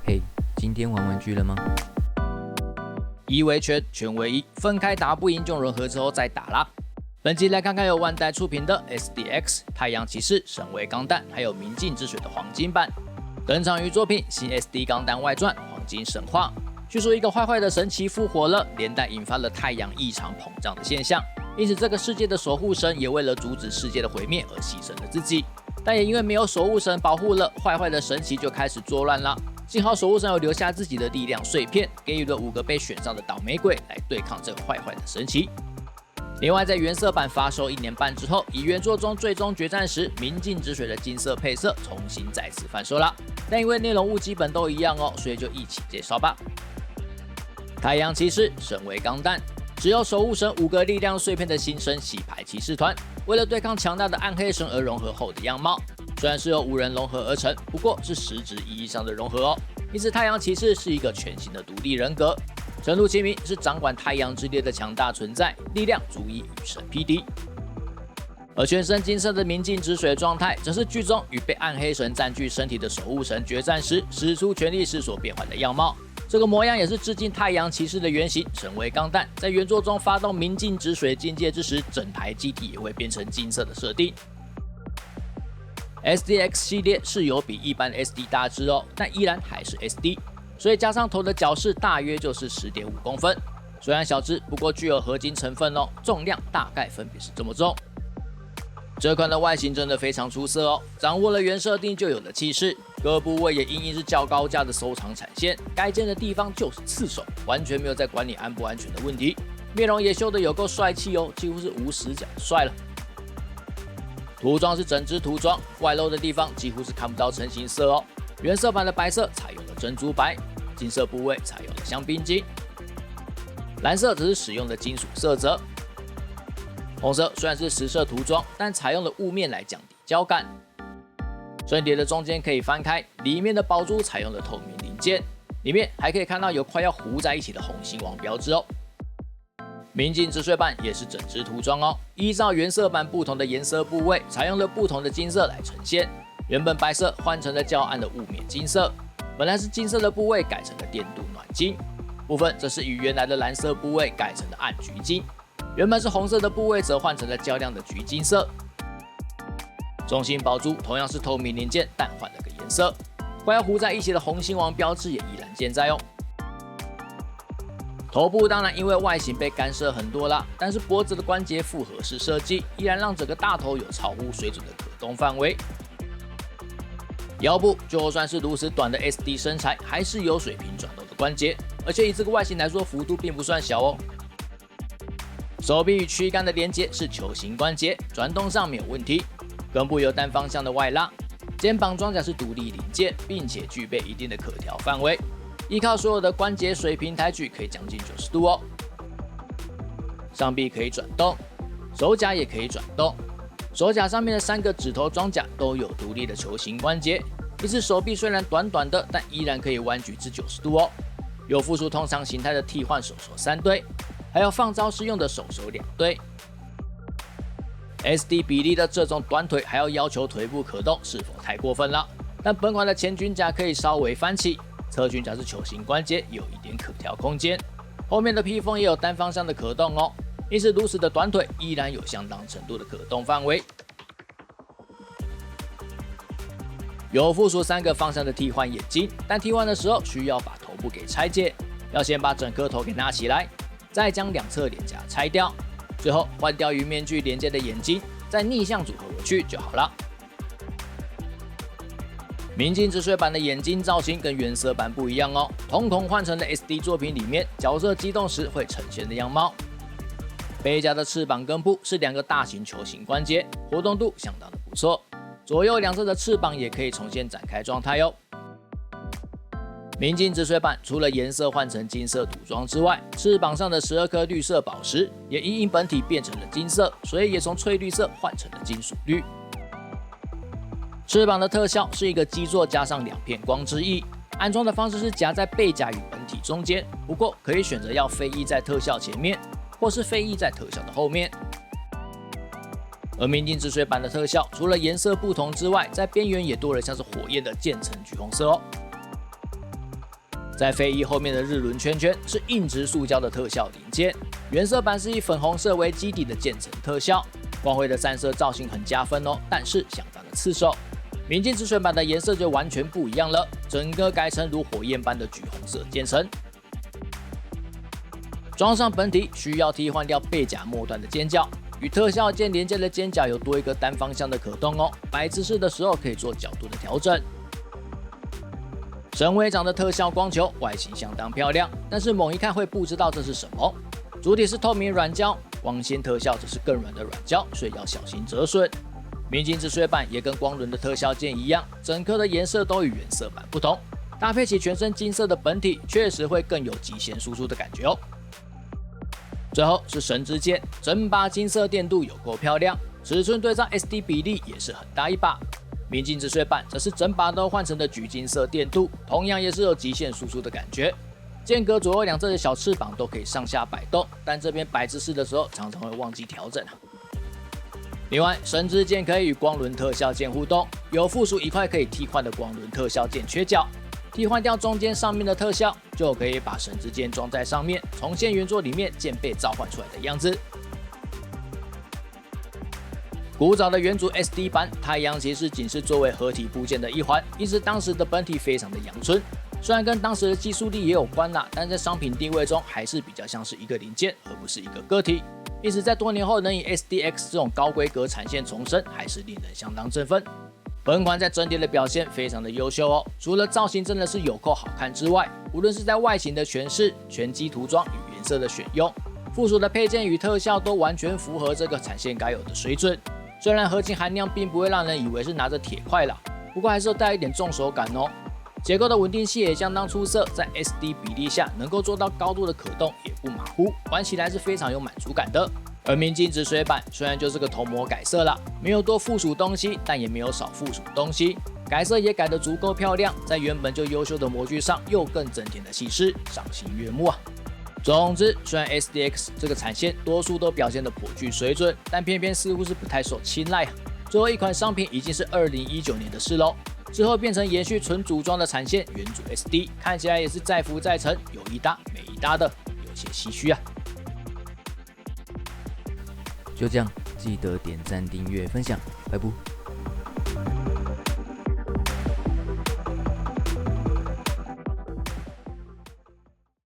嘿，今天玩玩具了吗？一为全，全为一，分开打不赢就融合之后再打啦。本集来看看由万代出品的 SDX 太阳骑士、神威钢弹，还有明镜之水的黄金版。登场于作品《新 SD 钢弹外传：黄金神话》。据说一个坏坏的神奇复活了，连带引发了太阳异常膨胀的现象，因此这个世界的守护神也为了阻止世界的毁灭而牺牲了自己。但也因为没有守护神保护了，坏坏的神奇就开始作乱了。幸好守护神有留下自己的力量碎片，给予了5个被选上的倒霉鬼来对抗这个坏坏的神奇。另外，在原色版发售1年半之后，以原作中最终决战时明镜之水的金色配色重新再次贩售了。但因为内容物基本都一样哦，所以就一起介绍吧。太阳骑士、神威钢弹，只有守护神5个力量碎片的新生洗牌骑士团，为了对抗强大的暗黑神而融合后的样貌。虽然是由5人融合而成，不过是实质意义上的融合哦。因此，太阳骑士是一个全新的独立人格。神路其名是掌管太阳之烈的强大存在，力量足以与神匹敌。而全身金色的明镜之水状态，则是剧中与被暗黑神占据身体的守护神决战时使出全力时所变换的样貌。这个模样也是致敬太阳骑士的原型神威钢弹，在原作中发动明镜之水境界之时，整台机体也会变成金色的设定。SDX 系列是有比一般 SD 大只哦，但依然还是 SD， 所以加上头的角饰大约就是 10.5 公分。虽然小只，不过具有合金成分哦，重量大概分别是这么重。这款的外形真的非常出色哦，掌握了原设定就有的气势，各部位也因是较高价的收藏产线，该尖的地方就是刺手，完全没有在管你安不安全的问题。面容也修得有够帅气哦，几乎是无死角的帅了。涂装是整只涂装，外露的地方几乎是看不到成型色哦。原色版的白色采用了珍珠白，金色部位采用了香槟金，蓝色则是使用的金属色泽。红色虽然是实色涂装，但采用了雾面来降低胶感。身体的中间可以翻开，里面的宝珠采用了透明零件，里面还可以看到有快要糊在一起的红心王标志哦。明镜之水版也是整只涂装哦，依照原色版不同的颜色部位，采用了不同的金色来呈现。原本白色换成了较暗的雾面金色，本来是金色的部位改成了电镀暖金部分，则是与原来的蓝色部位改成了暗橘金。原本是红色的部位则换成了较亮的橘金色。中心宝珠同样是透明零件，但换了个颜色，快要糊在一起的红心王标志也依然健在哦。头部当然因为外形被干涉很多啦，但是脖子的关节复合式设计依然让整个大头有超乎水准的可动范围。腰部就算是如此短的 SD 身材，还是有水平转动的关节，而且以这个外形来说，幅度并不算小哦。手臂与躯干的连接是球形关节，转动上没有问题。根部有单方向的外拉，肩膀装甲是独立零件，并且具备一定的可调范围。依靠所有的关节水平抬举可以将近90度哦。上臂可以转动，手甲也可以转动。手甲上面的3个指头装甲都有独立的球形关节，因此手臂虽然短短的，但依然可以弯举至90度哦。有附属通常形态的替换手手3对，还有放招式用的手手2对。SD 比例的这种短腿还要要求腿部可动，是否太过分了？但本款的前裙甲可以稍微翻起。侧裙甲是球形关节，有一点可调空间，后面的披风也有单方向的可动哦，因此如此的短腿依然有相当程度的可动范围。有附属3个方向的替换眼睛，但替换的时候需要把头部给拆解，要先把整颗头给拿起来，再将2侧脸颊拆掉，最后换掉与面具连接的眼睛，再逆向组合回去就好了。明镜之水版的眼睛造型跟原色版不一样哦，瞳孔换成了 SD 作品里面角色激动时会呈现的样貌。背甲的翅膀根部是2个大型球形关节，活动度相当的不错，左右2侧的翅膀也可以重现展开状态哦。明镜之水版除了颜色换成金色涂装之外，翅膀上的12颗绿色宝石也因本体变成了金色，所以也从翠绿色换成了金属绿。翅膀的特效是一个基座加上2片光之翼，安装的方式是夹在背甲与本体中间，不过可以选择要飞翼在特效前面，或是飞翼在特效的后面。而明镜之水版的特效除了颜色不同之外，在边缘也多了像是火焰的渐层橘红色哦。在飞翼后面的日轮圈圈是硬质塑胶的特效零件，原色板是以粉红色为基底的渐层特效，光辉的3色造型很加分哦，但是相当的刺手。明镜止水版的颜色就完全不一样了，整个改成如火焰般的橘红色渐层。装上本体需要替换掉背甲末端的尖角，与特效件连接的尖角有多一个单方向的可动哦，摆姿势的时候可以做角度的调整。神尾掌的特效光球外形相当漂亮，但是猛一看会不知道这是什么。主体是透明软胶，光线特效则是更软的软胶，所以要小心折损。明镜止水板也跟光轮的特效件一样，整颗的颜色都与原色板不同，搭配起全身金色的本体，确实会更有极限输出的感觉哦。最后是神之剑，整把金色电镀有够漂亮，尺寸对上 SD 比例也是很大一把。明镜止水板则是整把都换成的橘金色电镀，同样也是有极限输出的感觉。间隔左右两侧的小翅膀都可以上下摆动，但这边摆姿势的时候常常会忘记调整。另外，神之剑可以与光轮特效剑互动，有附属一块可以替换的光轮特效剑缺角，替换掉中间上面的特效，就可以把神之剑装在上面，重现原作里面剑被召唤出来的样子。古早的元祖 SD 版太阳骑士仅是作为合体部件的一环，因此当时的本体非常的阳春。虽然跟当时的技术力也有关啦，但在商品定位中还是比较像是一个零件，而不是一个个体。因此在多年后能以 SDX 这种高规格产线重生，还是令人相当振奋。本款在整体的表现非常的优秀哦，除了造型真的是有够好看之外，无论是在外形的诠释、全机涂装与颜色的选用，附属的配件与特效都完全符合这个产线该有的水准。虽然合金含量并不会让人以为是拿着铁块啦，不过还是有带一点重手感哦。结构的稳定性也相当出色，在 SD 比例下能够做到高度的可动，也不马虎，玩起来是非常有满足感的。而明镜止水版虽然就是个头模改色啦，没有多附属东西，但也没有少附属东西，改色也改得足够漂亮，在原本就优秀的模具上又更增添了气势，赏心悦目啊。总之，虽然 SDX 这个产线多数都表现得颇具水准，但偏偏似乎是不太受青睐啊。最后一款商品已经是2019年的事喽，之后变成延续纯组装的产线元祖 SD， 看起来也是载浮载沉，有一搭没一搭的，有些唏嘘啊。就这样，记得点赞、订阅、分享，拜拜。